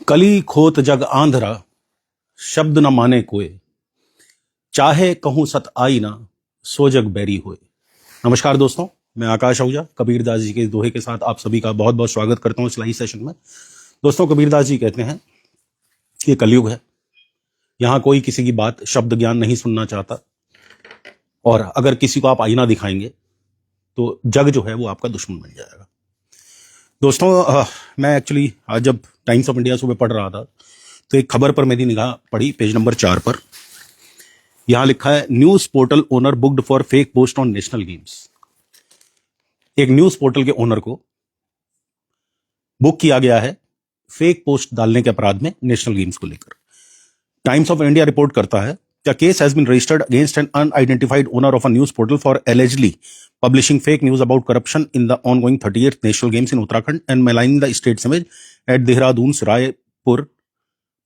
कली खोत जग आंधरा, शब्द न माने कोय, चाहे कहूं सत आई ना, सो जग बैरी होए। नमस्कार दोस्तों, मैं आकाश आहूजा कबीरदास जी के इस दोहे के साथ आप सभी का बहुत बहुत स्वागत करता हूं इस लाइव सेशन में। दोस्तों, कबीरदास जी कहते हैं कि ये कलयुग है, यहां कोई किसी की बात शब्द ज्ञान नहीं सुनना चाहता, और अगर किसी को आप आईना दिखाएंगे तो जग जो है वो आपका दुश्मन बन जाएगा। दोस्तों, मैं एक्चुअली आज जब टाइम्स ऑफ इंडिया सुबह पढ़ रहा था तो एक खबर पर मेरी निगाह पड़ी, पेज नंबर 4 पर। यहां लिखा है, news portal owner booked for fake post on national games. एक न्यूज पोर्टल के ओनर को बुक किया गया है फेक पोस्ट डालने के अपराध में नेशनल गेम्स को लेकर। टाइम्स ऑफ इंडिया रिपोर्ट करता है, the case has been registered against an unidentified owner of a news portal for allegedly publishing fake news about corruption in the ongoing 38th National Games in Uttarakhand and maligning the state's image at Dehradun's Raipur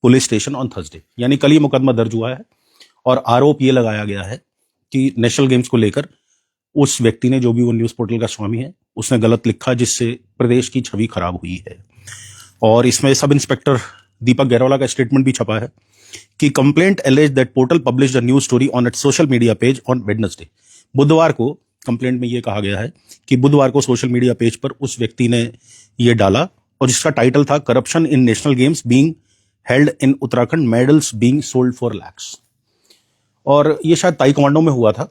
police station on Thursday. यानी कल ये मुकदमा दर्ज हुआ है और आरोप ये लगाया गया है कि नेशनल गेम्स को लेकर उस व्यक्ति ने, जो भी वो न्यूज पोर्टल का स्वामी है, उसने गलत लिखा, जिससे प्रदेश की छवि खराब हुई है। और इसमें सब इंस्पेक्टर दीपक गहरवाला का स्टेटमेंट भी छपा है कि complaint alleged that portal published a news story on it's social media page on Wednesday. बुधवार को कंप्लेंट में ये कहा गया है कि बुधवार को सोशल मीडिया पेज पर उस व्यक्ति ने ये डाला, और जिसका टाइटल था corruption in national games being held in Uttarakhand, medals being sold for lakhs. और ये शायद ताइक्वांडो में हुआ था।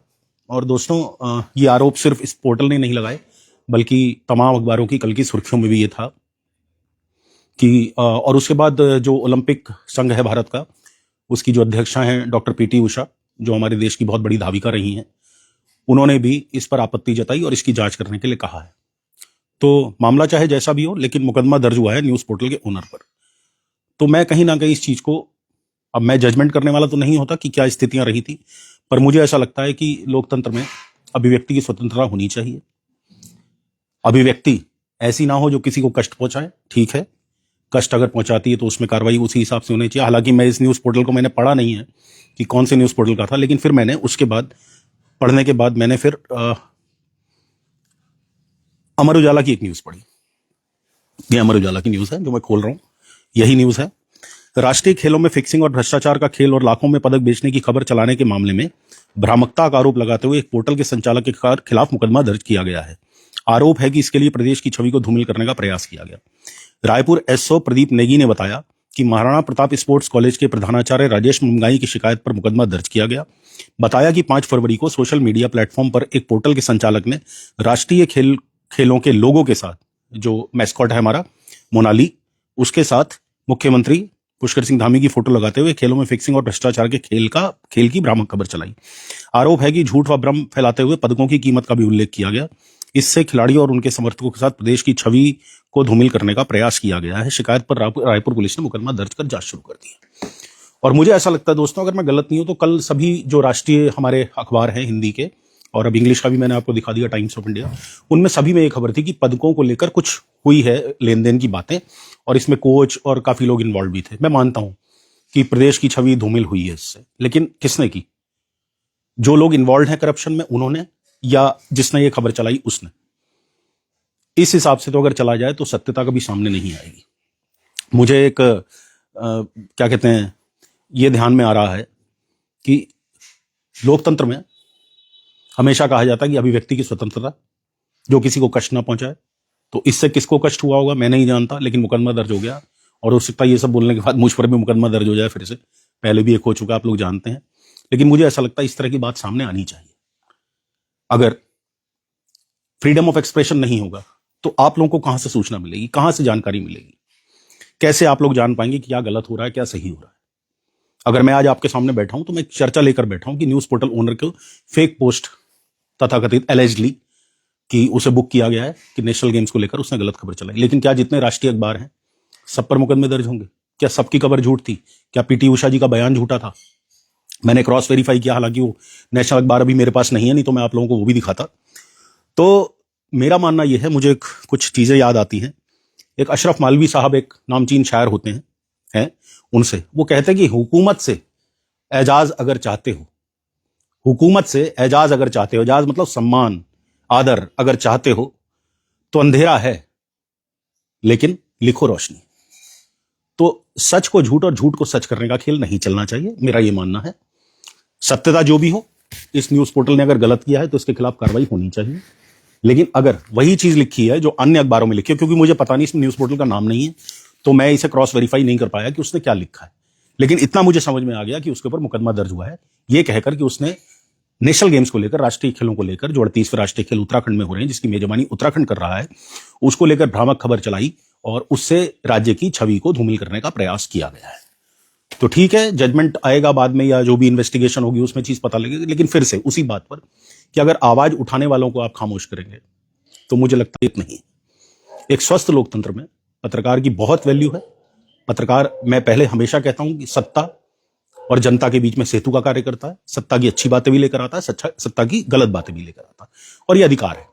और दोस्तों, ये आरोप सिर्फ इस पोर्टल ने नहीं लगाए, बल्कि तमाम अखबारों की कल की सुर्खियों में भी ये था कि और उसके बाद जो ओलंपिक संघ है भारत का, उसकी जो अध्यक्षा हैं डॉक्टर पीटी उषा, जो हमारे देश की बहुत बड़ी धाविका रही हैं, उन्होंने भी इस पर आपत्ति जताई और इसकी जांच करने के लिए कहा है। तो मामला चाहे जैसा भी हो, लेकिन मुकदमा दर्ज हुआ है न्यूज पोर्टल के ओनर पर। तो मैं कहीं ना कहीं इस चीज को, अब मैं जजमेंट करने वाला तो नहीं होता कि क्या स्थितियां रही थी, पर मुझे ऐसा लगता है कि लोकतंत्र में अभिव्यक्ति की स्वतंत्रता होनी चाहिए। अभिव्यक्ति ऐसी ना हो जो किसी को कष्ट पहुंचाए, ठीक है, कष्ट अगर पहुंचाती है तो उसमें कार्रवाई उसी हिसाब से होनी चाहिए। हालांकि मैं इस न्यूज पोर्टल को मैंने पढ़ा नहीं है कि कौन से न्यूज पोर्टल का था, लेकिन फिर मैंने उसके बाद पढ़ने के बाद मैंने फिर अमर उजाला की एक न्यूज पढ़ी। ये अमर उजाला की न्यूज है जो मैं खोल रहा हूं, यही न्यूज है। राष्ट्रीय खेलों में फिक्सिंग और भ्रष्टाचार का खेल और लाखों में पदक बेचने की खबर चलाने के मामले में भ्रामकता का आरोप लगाते हुए एक पोर्टल के संचालक के खिलाफ मुकदमा दर्ज किया गया है। आरोप है कि इसके लिए प्रदेश की छवि को धूमिल करने का प्रयास किया गया। रायपुर एसओ प्रदीप नेगी ने बताया कि महाराणा प्रताप स्पोर्ट्स कॉलेज के प्रधानाचार्य राजेश मुंगाई की शिकायत पर मुकदमा दर्ज किया गया। बताया कि 5 फरवरी को सोशल मीडिया प्लेटफॉर्म पर एक पोर्टल के संचालक ने राष्ट्रीय खेलों के लोगों के साथ, जो मैस्कॉट है हमारा मोनाली, उसके साथ मुख्यमंत्री पुष्कर सिंह धामी की फोटो लगाते हुए खेलों में फिक्सिंग और भ्रष्टाचार के खेल की भ्रामक खबर चलाई। आरोप है कि झूठ व भ्रम फैलाते हुए पदकों की कीमत का भी उल्लेख किया गया। इससे खिलाड़ियों और उनके समर्थकों के साथ प्रदेश की छवि को धूमिल करने का प्रयास किया गया है। शिकायत पर रायपुर पुलिस ने मुकदमा दर्ज कर जांच शुरू कर दी है। और मुझे ऐसा लगता है दोस्तों, अगर मैं गलत नहीं हूं तो कल सभी जो राष्ट्रीय हमारे अखबार हैं हिंदी के, और अब इंग्लिश का भी मैंने आपको दिखा दिया, टाइम्स ऑफ इंडिया, उनमें सभी में एक खबर थी कि पदकों को लेकर कुछ हुई है लेन देन की बातें, और इसमें कोच और काफी लोग इन्वॉल्व भी थे। मैं मानता हूं कि प्रदेश की छवि धूमिल हुई है इससे, लेकिन किसने की? जो लोग इन्वॉल्व हैं करप्शन में, उन्होंने, या जिसने ये खबर चलाई उसने? इस हिसाब से तो अगर चला जाए तो सत्यता कभी सामने नहीं आएगी। मुझे एक क्या कहते हैं, ये ध्यान में आ रहा है कि लोकतंत्र में हमेशा कहा जाता है कि अभिव्यक्ति की स्वतंत्रता, जो किसी को कष्ट ना पहुंचाए। तो इससे किसको कष्ट हुआ होगा मैं नहीं जानता, लेकिन मुकदमा दर्ज हो गया, और हो सकता है ये सब बोलने के बाद मुझ पर भी मुकदमा दर्ज हो जाए फिर से। पहले भी एक हो चुका, आप लोग जानते हैं। लेकिन मुझे ऐसा लगता है इस तरह की बात सामने आनी चाहिए। अगर फ्रीडम ऑफ एक्सप्रेशन नहीं होगा तो आप लोगों को कहां से सूचना मिलेगी, कहां से जानकारी मिलेगी? कैसे आप लोग जान पाएंगे कि क्या गलत हो रहा है, क्या सही हो रहा है? अगर मैं आज आपके सामने बैठा हूं तो मैं एक चर्चा लेकर बैठा हूं कि न्यूज पोर्टल ओनर को फेक पोस्ट तथाकथित एलिजिडली कि उसे बुक किया गया है कि नेशनल गेम्स को लेकर उसने गलत खबर चलाई। लेकिन क्या जितने राष्ट्रीय अखबार हैं सब पर मुकदमे दर्ज होंगे? क्या सबकी खबर झूठ थी? क्या पीटी उषा जी का बयान झूठा था? मैंने क्रॉस वेरीफाई किया, हालांकि वो नेशनल अखबार अभी मेरे पास नहीं है, नहीं तो मैं आप लोगों को वो भी दिखाता। तो मेरा मानना यह है, मुझे कुछ चीजें याद आती हैं। एक अशरफ मालवी साहब एक नामचीन शायर होते हैं, उनसे वो कहते हैं कि हुकूमत से एजाज अगर चाहते हो, हुकूमत से एजाज अगर चाहते हो, एजाज मतलब सम्मान, आदर, अगर चाहते हो तो अंधेरा है लेकिन लिखो रोशनी। तो सच को झूठ और झूठ को सच करने का खेल नहीं चलना चाहिए, मेरा ये मानना है। सत्यता जो भी हो, इस न्यूज पोर्टल ने अगर गलत किया है तो इसके खिलाफ कार्रवाई होनी चाहिए। लेकिन अगर वही चीज लिखी है जो अन्य अखबारों में लिखी है, क्योंकि मुझे पता नहीं, इसमें न्यूज पोर्टल का नाम नहीं है, तो मैं इसे क्रॉस वेरीफाई नहीं कर पाया कि उसने क्या लिखा है। लेकिन इतना मुझे समझ में आ गया कि उसके ऊपर मुकदमा दर्ज हुआ है, ये कहकर कि उसने नेशनल गेम्स को लेकर, राष्ट्रीय खेलों को लेकर, जो 38वें राष्ट्रीय खेल उत्तराखंड में हो रहे हैं, जिसकी मेजबानी उत्तराखंड कर रहा है, उसको लेकर भ्रामक खबर चलाई और उससे राज्य की छवि को धूमिल करने का प्रयास किया गया है। तो ठीक है, जजमेंट आएगा बाद में, या जो भी इन्वेस्टिगेशन होगी उसमें चीज पता लगेगी। लेकिन फिर से उसी बात पर कि अगर आवाज उठाने वालों को आप खामोश करेंगे तो मुझे लगता है नहीं। एक स्वस्थ लोकतंत्र में पत्रकार की बहुत वैल्यू है। पत्रकार, मैं पहले हमेशा कहता हूं कि सत्ता और जनता के बीच में सेतु का कार्य करता है। सत्ता की अच्छी बातें भी लेकर आता है, सत्ता की गलत बातें भी लेकर आता है, और ये अधिकार है।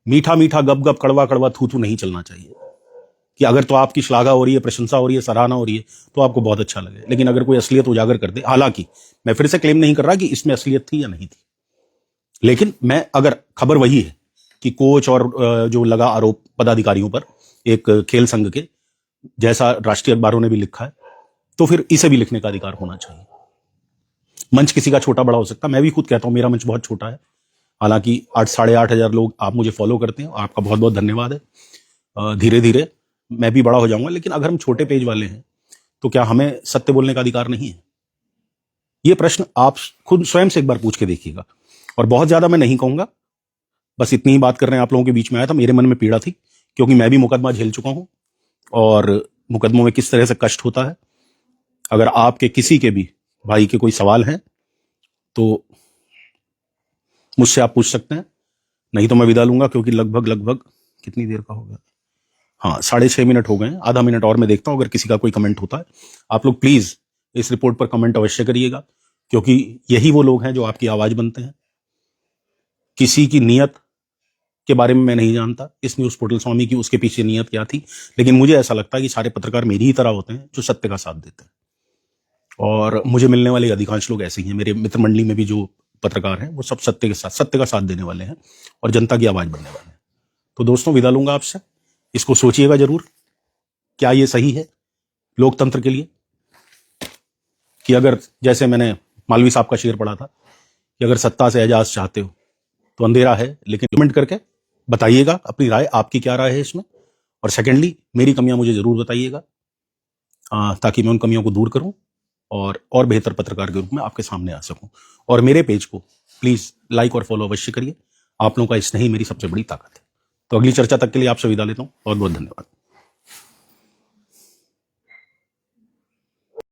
मीठा मीठा गप गप कड़वा कड़वा थू थू नहीं चलना चाहिए कि अगर तो आपकी श्लाघा हो रही है, प्रशंसा हो रही है, सराहना हो रही है तो आपको बहुत अच्छा लगे, लेकिन अगर कोई असलियत उजागर कर दे, हालांकि मैं फिर से क्लेम नहीं कर रहा कि इसमें असलियत थी या नहीं थी, लेकिन मैं, अगर खबर वही है कि कोच और जो लगा आरोप पदाधिकारियों पर एक खेल संघ के, जैसा राष्ट्रीय अखबारों ने भी लिखा है, तो फिर इसे भी लिखने का अधिकार होना चाहिए। मंच किसी का छोटा बड़ा हो सकता है, मैं भी खुद कहता हूं मेरा मंच बहुत छोटा है, हालांकि 8-8,500 लोग आप मुझे फॉलो करते हैं, आपका बहुत बहुत धन्यवाद है। धीरे धीरे मैं भी बड़ा हो जाऊंगा, लेकिन अगर हम छोटे पेज वाले हैं तो क्या हमें सत्य बोलने का अधिकार नहीं है? ये प्रश्न आप खुद स्वयं से एक बार पूछ के देखिएगा। और बहुत ज्यादा मैं नहीं कहूंगा, बस इतनी ही बात कर रहे हैं, आप लोगों के बीच में आया था, मेरे मन में पीड़ा थी, क्योंकि मैं भी मुकदमा झेल चुका हूं और मुकदमों में किस तरह से कष्ट होता है। अगर आपके किसी के भी भाई के कोई सवाल हैं तो मुझसे आप पूछ सकते हैं, नहीं तो मैं विदा लूंगा, क्योंकि लगभग कितनी देर का हो गया, हाँ 6.5 मिनट हो गए हैं, आधा मिनट और मैं देखता हूं। अगर किसी का कोई कमेंट होता है, आप लोग प्लीज इस रिपोर्ट पर कमेंट अवश्य करिएगा, क्योंकि यही वो लोग हैं जो आपकी आवाज बनते हैं। किसी की नियत के बारे में मैं नहीं जानता, इस न्यूज पोर्टल स्वामी की उसके पीछे नियत क्या थी, लेकिन मुझे ऐसा लगता है कि सारे पत्रकार मेरी ही तरह होते हैं जो सत्य का साथ देते हैं, और मुझे मिलने वाले अधिकांश लोग ऐसे ही हैं। मेरे मित्र मंडली में भी जो पत्रकार हैं वो सब सत्य का साथ देने वाले हैं और जनता की आवाज बनने वाले हैं। तो दोस्तों, विदा लूंगा आपसे। इसको सोचिएगा जरूर, क्या ये सही है लोकतंत्र के लिए? कि अगर, जैसे मैंने मालवीय साहब का शेर पढ़ा था कि अगर सत्ता से एजाज चाहते हो तो अंधेरा है, लेकिन कमेंट करके बताइएगा अपनी राय, आपकी क्या राय है इसमें। और सेकेंडली, मेरी कमियां मुझे जरूर बताइएगा, ताकि मैं उन कमियों को दूर करूं और बेहतर पत्रकार के रूप में आपके सामने आ सकूं। और मेरे पेज को प्लीज लाइक और फॉलो अवश्य करिए, आप लोगों का स्नेह ही मेरी सबसे बड़ी ताकत है। तो अगली चर्चा तक के लिए आपसे विदा लेता हूं, बहुत बहुत धन्यवाद।